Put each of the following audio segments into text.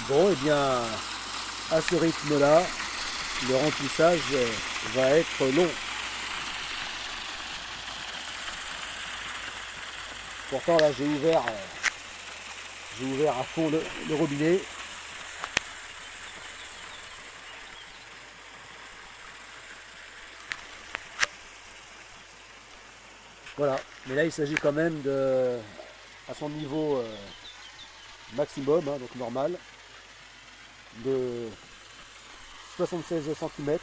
Bon, et bien, à ce rythme-là, le remplissage va être long. Pourtant, là, j'ai ouvert à fond le robinet. Voilà, mais là, il s'agit quand même de, à son niveau maximum, hein, donc normal, de 76 cm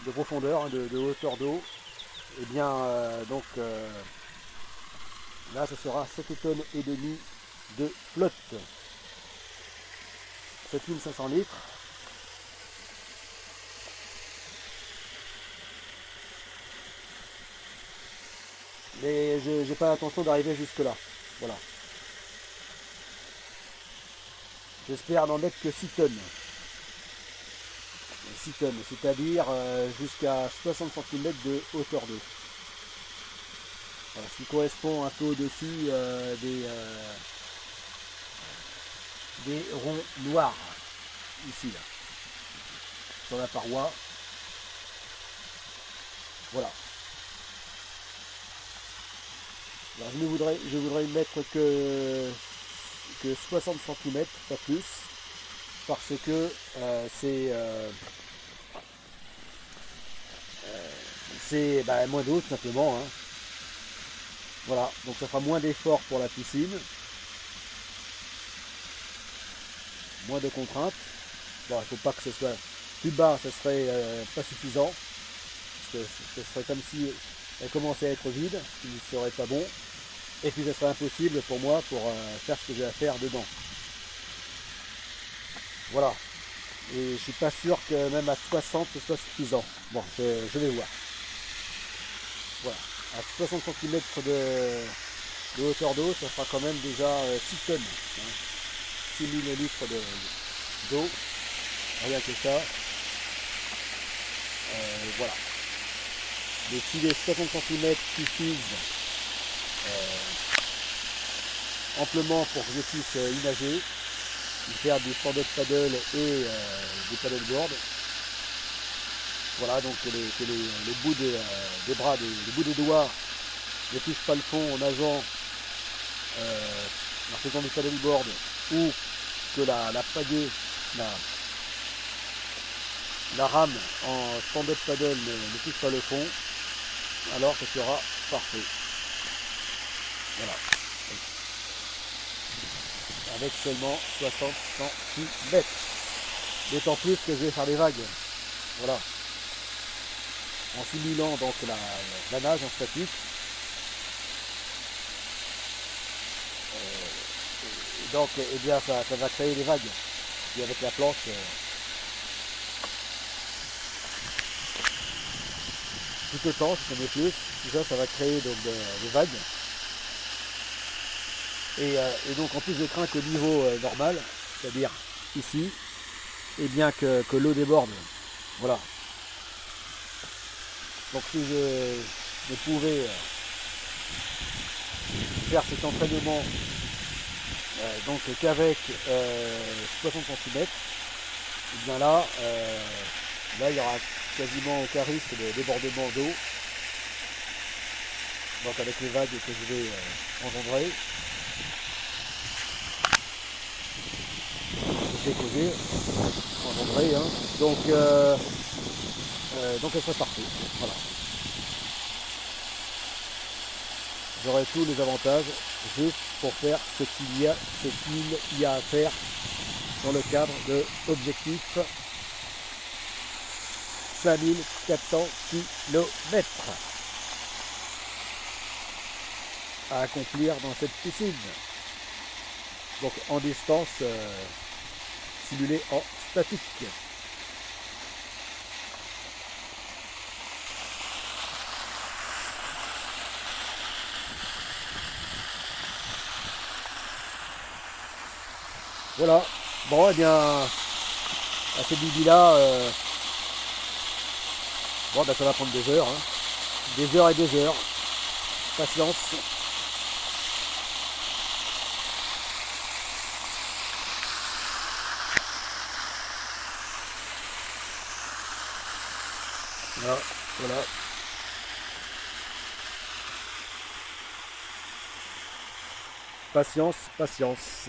de profondeur, hein, de hauteur d'eau. Et bien, là, ce sera 7,5 tonnes de flotte. 7500 litres. Mais je n'ai pas l'intention d'arriver jusque là. Voilà. J'espère n'en mettre que 6 tonnes. 6 tonnes, c'est-à-dire jusqu'à 60 cm de hauteur d'eau. Voilà, ce qui correspond un peu au-dessus des ronds noirs, ici, là, sur la paroi. Voilà. Alors je voudrais mettre que 60 cm, pas plus, parce que c'est moins d'eau tout simplement, hein. Voilà, donc ça fera moins d'efforts pour la piscine, moins de contraintes. Bon, il ne faut pas que ce soit plus bas, ce serait pas suffisant, parce que ce serait comme si elle commençait à être vide, ce qui ne serait pas bon, et puis ce serait impossible pour moi pour faire ce que j'ai à faire dedans. Voilà, et je suis pas sûr que même à 60 ce soit suffisant. Bon, je vais voir. Voilà, à 60 cm de hauteur d'eau, ça fera quand même déjà 6 tonnes, hein, 6000 litres d'eau, rien que ça. Voilà. Mais si les 60 cm suffisent amplement pour que je puisse y nager, y faire du stand-up paddle et des paddleboards, voilà, donc que les bouts des bras, les bouts des doigts ne touchent pas le fond en nageant, en faisant du paddleboard, ou que la pagaie, la rame en stand-up paddle ne touche pas le fond, alors ce sera parfait. Voilà. Avec seulement 60 cm. D'autant plus que je vais faire des vagues. Voilà. En simulant donc la nage en statique. Donc, eh bien, ça va créer des vagues. Et avec la planche, tout autant, si ça n'est plus, tout ça, ça va créer donc des vagues. Et donc, en plus, je crains qu'au niveau normal, c'est-à-dire ici, et bien que l'eau déborde. Voilà. Donc, si je pouvais faire cet entraînement donc qu'avec 60 cm, et bien là, il y aura quasiment aucun risque de débordement d'eau. Donc avec les vagues que je vais engendrer, déposer, engendrer, hein. Donc elle serait parfaite. Voilà. J'aurai tous les avantages juste pour faire ce qu'il y a à faire dans le cadre de objectif 5400 km à accomplir dans cette piscine. Donc en distance simulée en statique. Voilà, bon et bien à cette bibi-là, ça va prendre des heures, hein. Des heures et des heures. Patience. Voilà, voilà. Patience, patience.